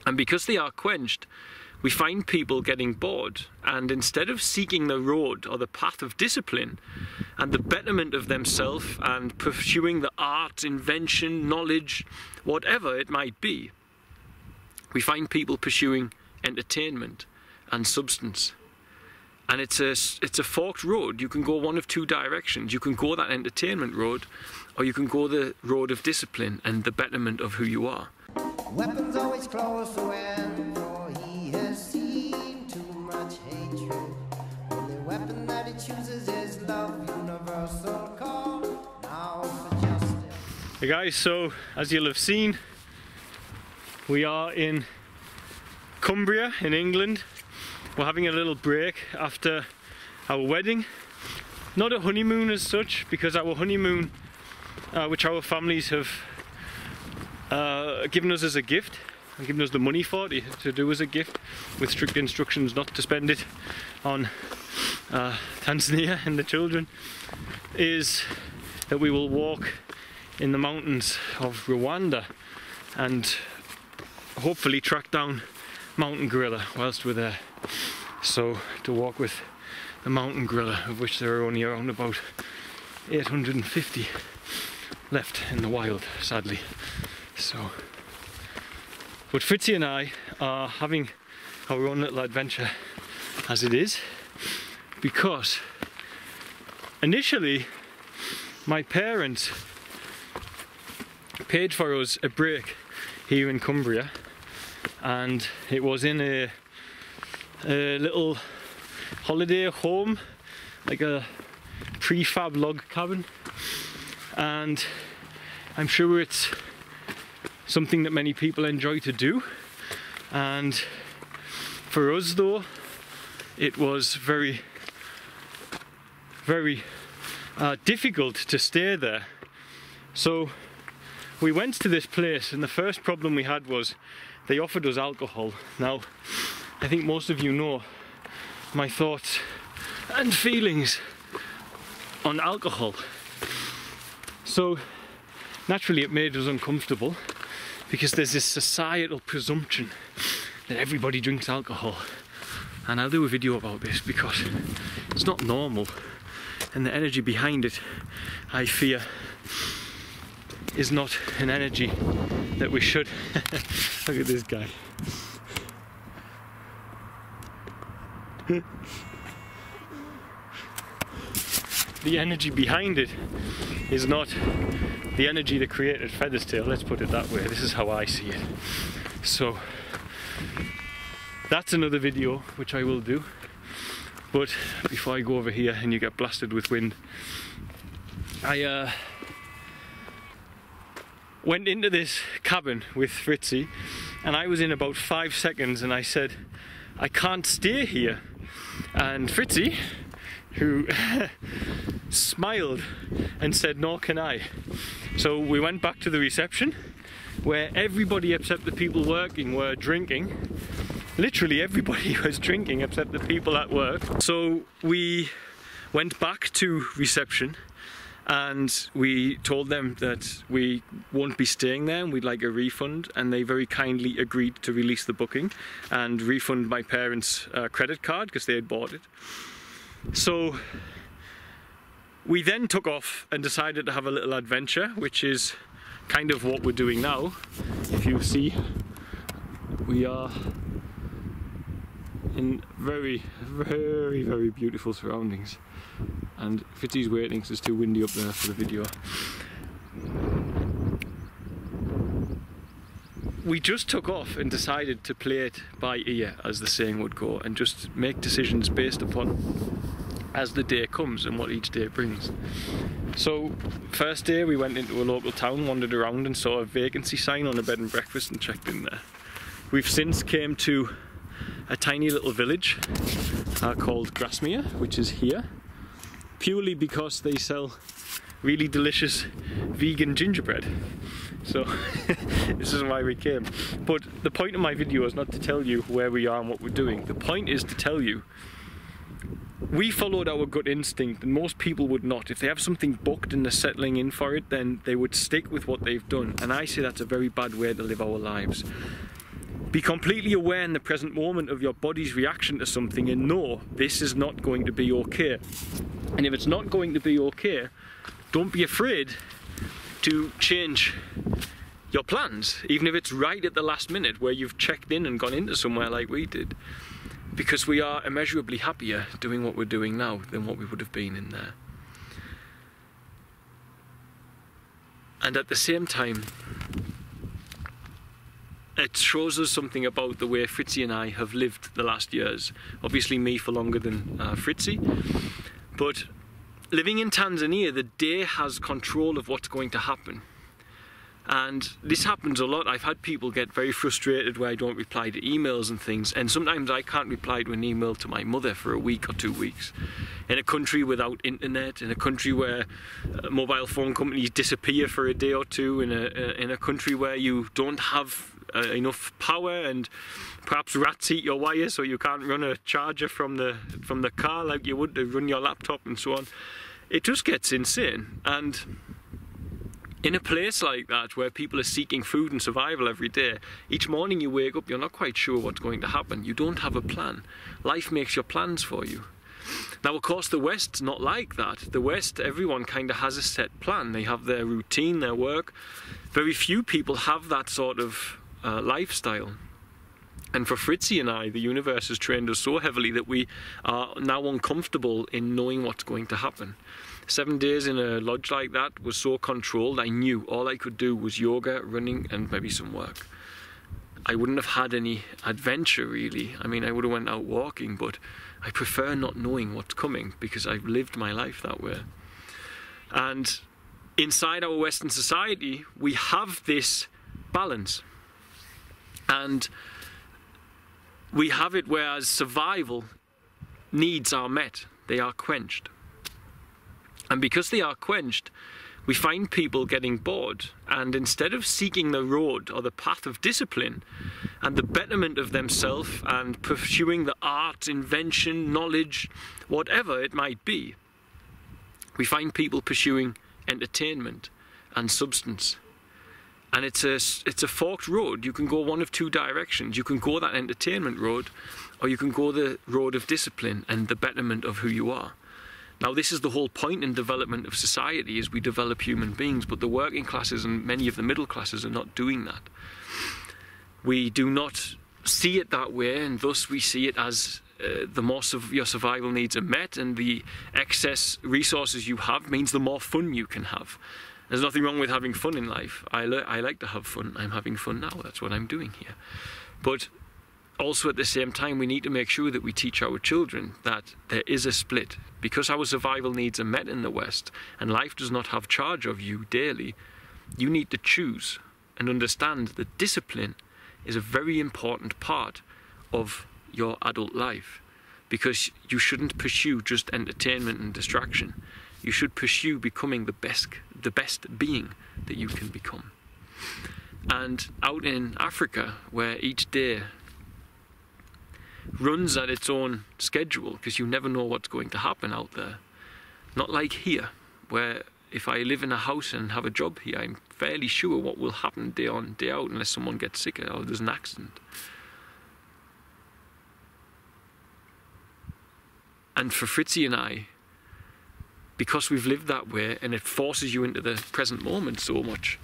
And because they are quenched, we find people getting bored, and instead of seeking the road or the path of discipline and the betterment of themselves and pursuing the art, invention, knowledge, whatever it might be, we find people pursuing entertainment and substance. And it's a forked road. You can go one of two directions. You can go that entertainment road, or you can go the road of discipline and the betterment of who you are. Weapons always close to end, for he has seen too much hatred. Only weapon that he chooses is love, universal call now for justice. Hey guys, so as you'll have seen, we are in Cumbria in England. We're having a little break after our wedding. Not a honeymoon as such, because our honeymoon, which our families have given us as a gift and given us the money for to do as a gift, with strict instructions not to spend it on Tanzania and the children, is that we will walk in the mountains of Rwanda and hopefully track down mountain gorilla whilst we're there. So to walk with the mountain gorilla, of which there are only around about 850 left in the wild, sadly. So, but Fritzi and I are having our own little adventure as it is, because initially my parents paid for us a break here in Cumbria, and it was in a little holiday home, like a prefab log cabin, and I'm sure it's something that many people enjoy to do. And for us though, it was very difficult to stay there. So we went to this place, and the first problem we had was they offered us alcohol. Now, I think most of you know my thoughts and feelings on alcohol. So naturally it made us uncomfortable, because there's this societal presumption that everybody drinks alcohol. And I'll do a video about this because it's not normal, and the energy behind it, I fear, is not an energy that we should. Look at this guy. The energy behind it is not the energy that created Feather's Tail, let's put it that way. This is how I see it. So that's another video which I will do. But before I go over here and you get blasted with wind, I went into this cabin with Fritzi, and I was in about 5 seconds, and I said, I can't stay here. And Fritzi, who smiled and said, nor can I. So we went back to the reception, where everybody except the people working were drinking. Literally everybody was drinking except the people at work. So we went back to reception and we told them that we won't be staying there and we'd like a refund, and they very kindly agreed to release the booking and refund my parents' credit card because they had bought it. So we then took off and decided to have a little adventure, which is kind of what we're doing now. If you see, we are in very beautiful surroundings, and Fitzy's waiting because it's too windy up there for the video. We just took off and decided to play it by ear, as the saying would go, and just make decisions based upon as the day comes and what each day brings. So first day we went into a local town, wandered around and saw a vacancy sign on a bed and breakfast and checked in there. We've since came to a tiny little village called Grasmere, which is here, purely because they sell really delicious vegan gingerbread. So this is why we came. But the point of my video is not to tell you where we are and what we're doing. The point is to tell you we followed our gut instinct, and most people would not. If they have something booked and they're settling in for it, then they would stick with what they've done. And I say that's a very bad way to live our lives. Be completely aware in the present moment of your body's reaction to something and know this is not going to be okay. And if it's not going to be okay, don't be afraid to change your plans, even if it's right at the last minute where you've checked in and gone into somewhere like we did. Because we are immeasurably happier doing what we're doing now than what we would have been in there. And at the same time, it shows us something about the way Fritzi and I have lived the last years. Obviously me for longer than Fritzi, but living in Tanzania, the day has control of what's going to happen. And this happens a lot. I've had people get very frustrated where I don't reply to emails and things, and sometimes I can't reply to an email to my mother for a week or 2 weeks. In a country without internet, in a country where mobile phone companies disappear for a day or two, in a country where you don't have enough power and perhaps rats eat your wire so you can't run a charger from the car like you would to run your laptop and so on. It just gets insane. And in a place like that, where people are seeking food and survival every day, each morning you wake up, you're not quite sure what's going to happen. You don't have a plan. Life makes your plans for you. Now, of course, the West's not like that. The West, everyone kind of has a set plan. They have their routine, their work. Very few people have that sort of lifestyle. And for Fritzi and I, the universe has trained us so heavily that we are now uncomfortable in knowing what's going to happen. 7 days in a lodge like that was so controlled, I knew all I could do was yoga, running, and maybe some work. I wouldn't have had any adventure, really. I mean, I would have went out walking, but I prefer not knowing what's coming because I've lived my life that way. And inside our Western society, we have this balance. And we have it whereas survival needs are met, they are quenched. And because they are quenched, we find people getting bored, and instead of seeking the road or the path of discipline and the betterment of themselves and pursuing the art, invention, knowledge, whatever it might be, we find people pursuing entertainment and substance. And it's a forked road. You can go one of two directions. You can go that entertainment road, or you can go the road of discipline and the betterment of who you are. Now, this is the whole point in development of society, is we develop human beings, but the working classes and many of the middle classes are not doing that. We do not see it that way, and thus we see it as the more your survival needs are met and the excess resources you have means the more fun you can have. There's nothing wrong with having fun in life. I like to have fun. I'm having fun now. That's what I'm doing here. But also at the same time, we need to make sure that we teach our children that there is a split. Because our survival needs are met in the West and life does not have charge of you daily, you need to choose and understand that discipline is a very important part of your adult life. Because you shouldn't pursue just entertainment and distraction. You should pursue becoming the best being that you can become. And out in Africa, where each day runs at its own schedule, because you never know what's going to happen out there. Not like here, where if I live in a house and have a job here, I'm fairly sure what will happen day on, day out, unless someone gets sick or there's an accident. And for Fritzi and I, because we've lived that way and it forces you into the present moment so much,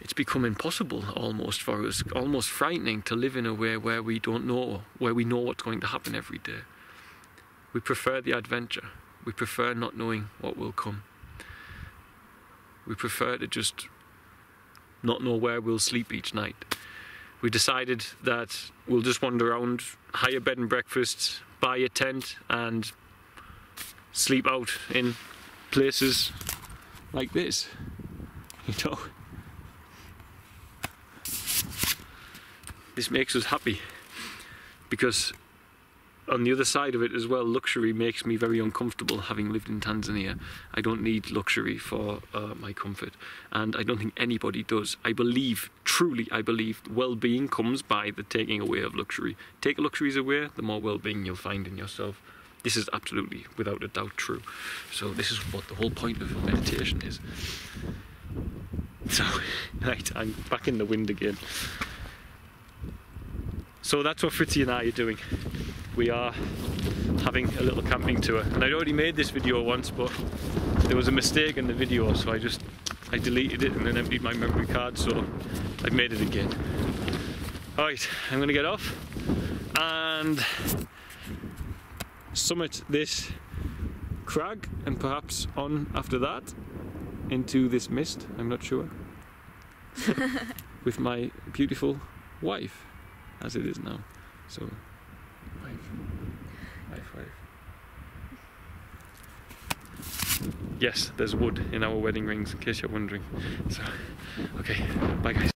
it's become impossible almost for us, almost frightening to live in a way where we don't know, where we know what's going to happen every day. We prefer the adventure. We prefer not knowing what will come. We prefer to just not know where we'll sleep each night. We decided that we'll just wander around, hire bed and breakfast, buy a tent and sleep out in places like this, you know. This makes us happy, because on the other side of it as well, luxury makes me very uncomfortable. Having lived in Tanzania, I don't need luxury for my comfort, and I don't think anybody does. I believe, truly I believe, well-being comes by the taking away of luxury. Take luxuries away, the more well-being you'll find in yourself. This is absolutely, without a doubt, true. So this is what the whole point of meditation is. So, right, I'm back in the wind again. So that's what Fritzy and I are doing. We are having a little camping tour, and I'd already made this video once, but there was a mistake in the video, so I deleted it and then emptied my memory card, so I've made it again. Alright, I'm gonna get off and summit this crag, and perhaps on after that into this mist, I'm not sure, with my beautiful wife, as it is now. So, high five. Yes, there's wood in our wedding rings, in case you're wondering. So, okay, bye guys.